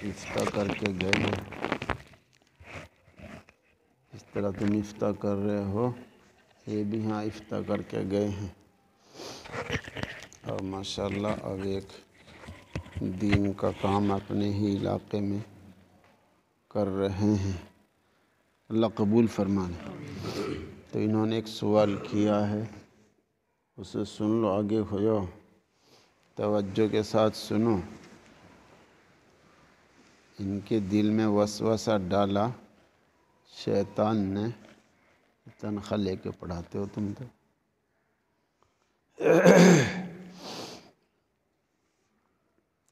افتاء کر کے گئے ہیں، اس طرح تم افتاء کر رہے ہو، یہ بھی ہاں افتاء کر کے گئے ہیں، اور ماشاءاللہ اب ایک دین کا کام اپنے ہی علاقے میں کر رہے ہیں، اللہ قبول فرمائے۔ تو انہوں نے ایک سوال کیا ہے، اسے سن لو، آگے ہو جاؤ، توجہ کے ساتھ سنو۔ ان کے دل میں وسوسہ ڈالا شیطان نے، تنخواہ لے کے پڑھاتے ہو تم تو،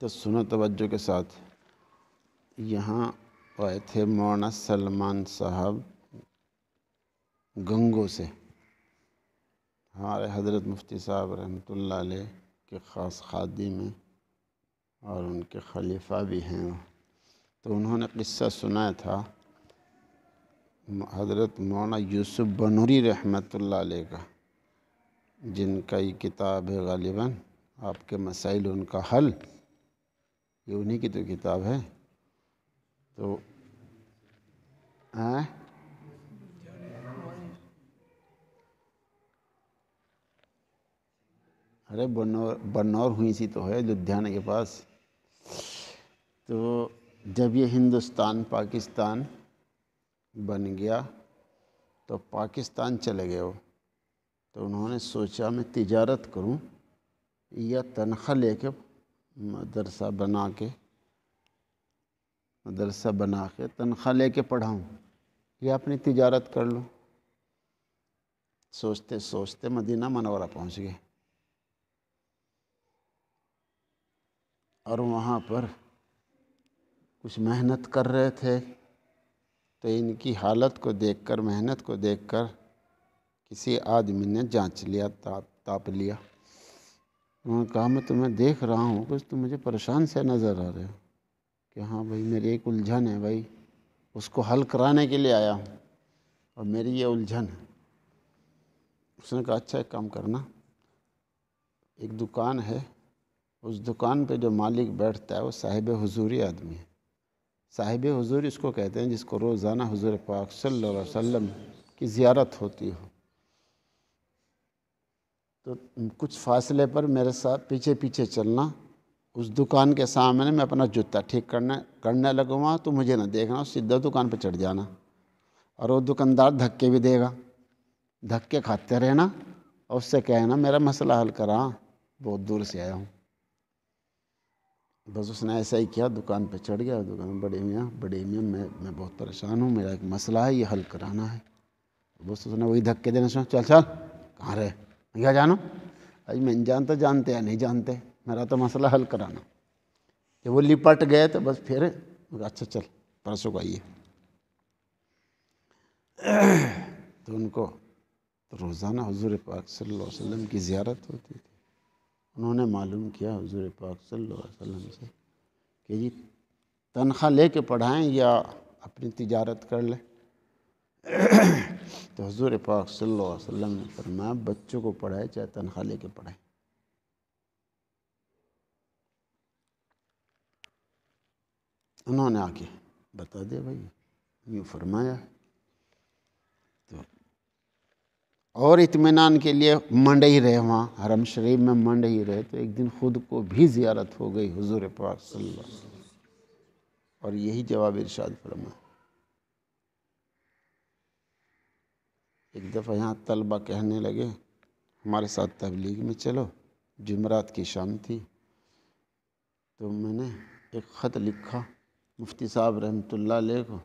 تو سنو توجہ کے ساتھ۔ یہاں آئے تھے مولانا سلمان صاحب گنگو سے، ہمارے حضرت مفتی صاحب رحمۃ اللہ علیہ کے خاص خادم ہیں اور ان کے خلیفہ بھی ہیں۔ تو انہوں نے قصہ سنایا تھا حضرت مولانا یوسف بنوری رحمۃ اللہ علیہ کا، جن کا یہ کتاب ہے غالباً آپ کے مسائل ان کا حل، یہ انہی کی تو کتاب ہے۔ تو ارے بنور ہوئی سی تو ہے لدھیانہ کے پاس۔ تو جب یہ ہندوستان پاکستان بن گیا تو پاکستان چلے گئے وہ، تو انہوں نے سوچا میں تجارت کروں یا تنخواہ لے کے مدرسہ بنا کے تنخواہ لے کے پڑھاؤں یا اپنی تجارت کر لوں۔ سوچتے سوچتے مدینہ منورہ پہنچ گئے، اور وہاں پر کچھ محنت کر رہے تھے، تو ان کی حالت کو دیکھ کر، محنت کو دیکھ کر کسی آدمی نے جانچ لیا، تاپ لیا۔ انہوں نے کہا میں تمہیں دیکھ رہا ہوں، کچھ تم مجھے پریشان سے نظر آ رہے ہو۔ کہ ہاں بھائی میری ایک الجھن ہے بھائی، اس کو حل کرانے کے لیے آیا ہوں، اور میری یہ الجھن ہے۔ اس نے کہا اچھا ایک کام کرنا، ایک دکان ہے، اس دکان پہ جو مالک بیٹھتا ہے وہ صاحب حضوری آدمی ہے۔ صاحب حضور اس کو کہتے ہیں جس کو روزانہ حضور پاک صلی اللہ علیہ وسلم کی زیارت ہوتی ہو۔ تو کچھ فاصلے پر میرے ساتھ پیچھے پیچھے چلنا، اس دکان کے سامنے میں اپنا جوتا ٹھیک کرنے لگوں تو مجھے نہ دیکھنا، سیدھا دکان پہ چڑھ جانا، اور وہ دکاندار دھکے بھی دے گا، دھکے کھاتے رہنا، اور اس سے کہنا میرا مسئلہ حل کرا، بہت دور سے آیا ہوں۔ بس اس نے ایسا ہی کیا، دکان پہ چڑھ گیا، دکان بڑے میاں میں بہت پریشان ہوں، میرا ایک مسئلہ ہے، یہ حل کرانا ہے۔ بس اس نے وہی دھکے دینا سنا، چل کہاں رہے، میں کیا جانوں، آج میں جانتا جانتے یا نہیں جانتے، میرا تو مسئلہ حل کرانا۔ جب وہ لپٹ گئے تو بس پھر اچھا چل پرسوں کو آئیے۔ تو ان کو روزانہ حضور پاک صلی اللہ علیہ وسلم کی زیارت ہوتی تھی۔ انہوں نے معلوم کیا حضور پاک صلی اللہ علیہ وسلم سے کہ جی تنخواہ لے کے پڑھائیں یا اپنی تجارت کر لیں۔ تو حضور پاک صلی اللہ علیہ وسلم نے فرمایا بچوں کو پڑھائے چاہے تنخواہ لے کے پڑھائیں۔ انہوں نے آ کے بتا دیا بھائی یوں فرمایا ہے۔ تو اور اطمینان کے لیے منڈ ہی رہے، وہاں حرم شریف میں منڈ ہی رہے، تو ایک دن خود کو بھی زیارت ہو گئی حضور پاک صلی اللہ علیہ وسلم، اور یہی جواب ارشاد فرمایا۔ ایک دفعہ یہاں طلبہ کہنے لگے ہمارے ساتھ تبلیغ میں چلو، جمعرات کی شام تھی، تو میں نے ایک خط لکھا مفتی صاحب رحمۃ اللہ علیہ کو۔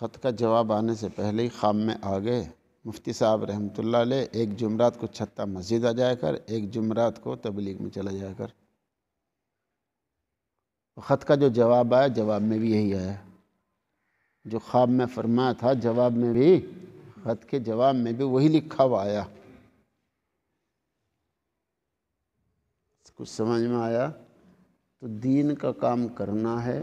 خط کا جواب آنے سے پہلے ہی خواب میں آ گئے مفتی صاحب رحمۃ اللہ علیہ، ایک جمعرات کو چھتہ مسجد آ جایا کر، ایک جمعرات کو تبلیغ میں چلا جایا کر۔ خط کا جو جواب آیا، جواب میں بھی یہی آیا جو خواب میں فرمایا تھا، جواب میں بھی، خط کے جواب میں بھی وہی لکھا ہوا آیا۔ کچھ سمجھ میں آیا؟ تو دین کا کام کرنا ہے،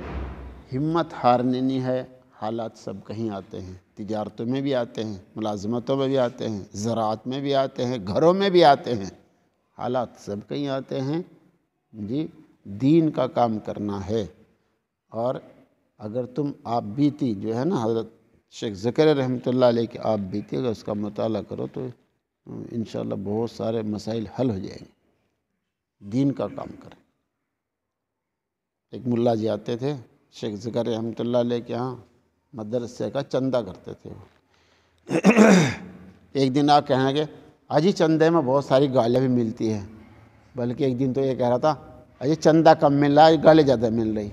ہمت ہارنی نہیں ہے۔ حالات سب کہیں آتے ہیں، تجارتوں میں بھی آتے ہیں، ملازمتوں میں بھی آتے ہیں، زراعت میں بھی آتے ہیں، گھروں میں بھی آتے ہیں، حالات سب کہیں آتے ہیں۔ جی دین کا کام کرنا ہے، اور اگر تم آپ بیتی جو ہے نا حضرت شیخ زکریا رحمۃ اللہ علیہ کی آپ بیتی اگر اس کا مطالعہ کرو تو انشاءاللہ بہت سارے مسائل حل ہو جائیں گے، دین کا کام کریں۔ ایک ملا جی آتے تھے شیخ زکریا رحمۃ اللہ علیہ کے ہاں، مدرسے کا چندہ کرتے تھے وہ۔ ایک دن آ کہنے لگے اجی چندے میں بہت ساری گالیاں بھی ملتی ہیں، بلکہ ایک دن تو یہ کہہ رہا تھا اجی چندہ کم مل رہا ہے، گالی زیادہ مل رہی۔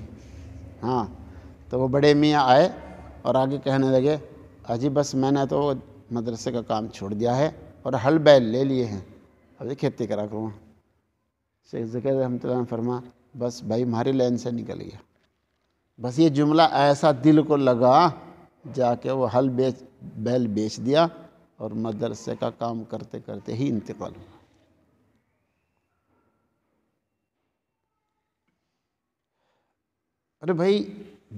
ہاں تو وہ بڑے میاں آئے اور آگے کہنے لگے اجی بس میں نے تو مدرسے کا کام چھوڑ دیا ہے اور ہل بیل لے لیے ہیں، ابھی کھیتی کرا کروں۔ شیخ زکریا رحمۃ اللہ نے فرمایا بس بھائی ہماری لائن سے نکل گیا۔ بس یہ جملہ ایسا دل کو لگا، جا کے وہ ہل بیل بیچ دیا اور مدرسے کا کام کرتے کرتے ہی انتقال ہوا۔ ارے بھائی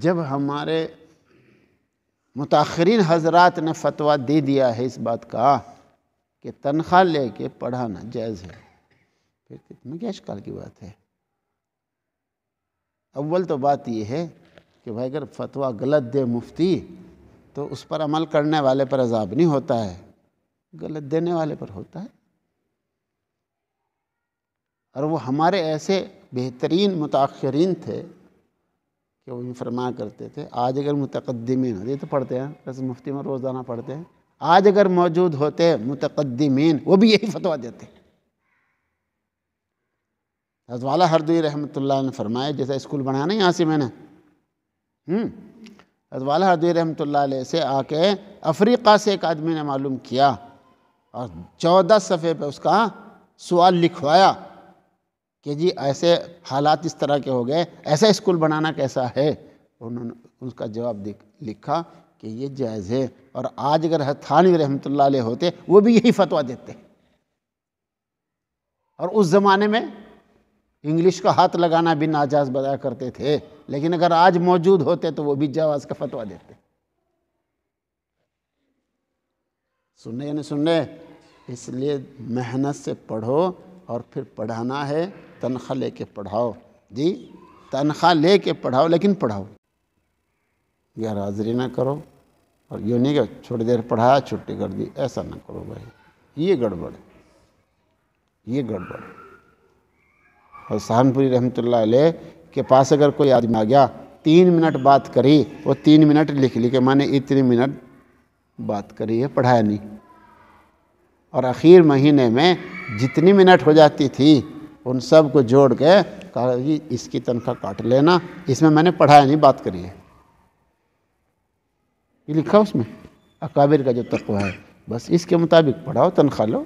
جب ہمارے متاخرین حضرات نے فتویٰ دے دیا ہے اس بات کا کہ تنخواہ لے کے پڑھانا جائز ہے، پھر کتنے کیا اشکال کی بات ہے؟ اول تو بات یہ ہے کہ بھائی اگر فتویٰ غلط دے مفتی تو اس پر عمل کرنے والے پر عذاب نہیں ہوتا ہے، غلط دینے والے پر ہوتا ہے۔ اور وہ ہمارے ایسے بہترین متاخرین تھے کہ وہ فرمایا کرتے تھے آج اگر متقدمین ہوتے تو پڑھتے ہیں، ویسے مفتی میں روزانہ پڑھتے ہیں، آج اگر موجود ہوتے متقدمین وہ بھی یہی فتویٰ دیتے۔ حضرت والا ہردوئی رحمۃ اللہ نے فرمایا، جیسا اسکول بنایا نا یہاں سے میں نے، حضرت والا ہردوئی رحمۃ اللہ علیہ سے آ کے افریقہ سے ایک آدمی نے معلوم کیا اور 14 صفحے پہ اس کا سوال لکھوایا کہ جی ایسے حالات اس طرح کے ہو گئے، ایسا اسکول بنانا کیسا ہے؟ انہوں نے اس کا جواب لکھا کہ یہ جائز ہے، اور آج اگر حضرت تھانوی رحمۃ اللہ علیہ ہوتے وہ بھی یہی فتویٰ دیتے۔ اور اس زمانے میں انگلش کا ہاتھ لگانا بھی ناجائز بتایا کرتے تھے، لیکن اگر آج موجود ہوتے تو وہ بھی جواز کا فتویٰ دیتے۔ سننے یا نہیں سننے؟ اس لیے محنت سے پڑھو، اور پھر پڑھانا ہے تنخواہ لے کے پڑھاؤ، جی تنخواہ لے کے پڑھاؤ لیکن پڑھاؤ، غیر حاضری نہ کرو، اور یوں نہیں کہ چھوٹی دیر پڑھایا چھٹی کر دی، ایسا نہ کرو بھائی، یہ گڑبڑ ہے، یہ گڑبڑ ہے۔ اور سہارنپوری رحمۃ اللہ علیہ کے پاس اگر کوئی آدمی آ گیا 3 منٹ بات کری، وہ 3 منٹ لکھ لی کہ میں نے اتنی منٹ بات کری ہے، پڑھایا نہیں، اور اخیر مہینے میں جتنی منٹ ہو جاتی تھی ان سب کو جوڑ کے کہا جی اس کی تنخواہ کاٹ لینا، اس میں نے پڑھایا نہیں، بات کری ہے، یہ لکھا اس میں اکابر کا جو تقویٰ ہے، بس اس کے مطابق پڑھاؤ، تنخواہ لو،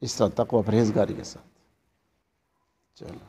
اس طرح تقویٰ پرہیزگاری کے ساتھ چلو۔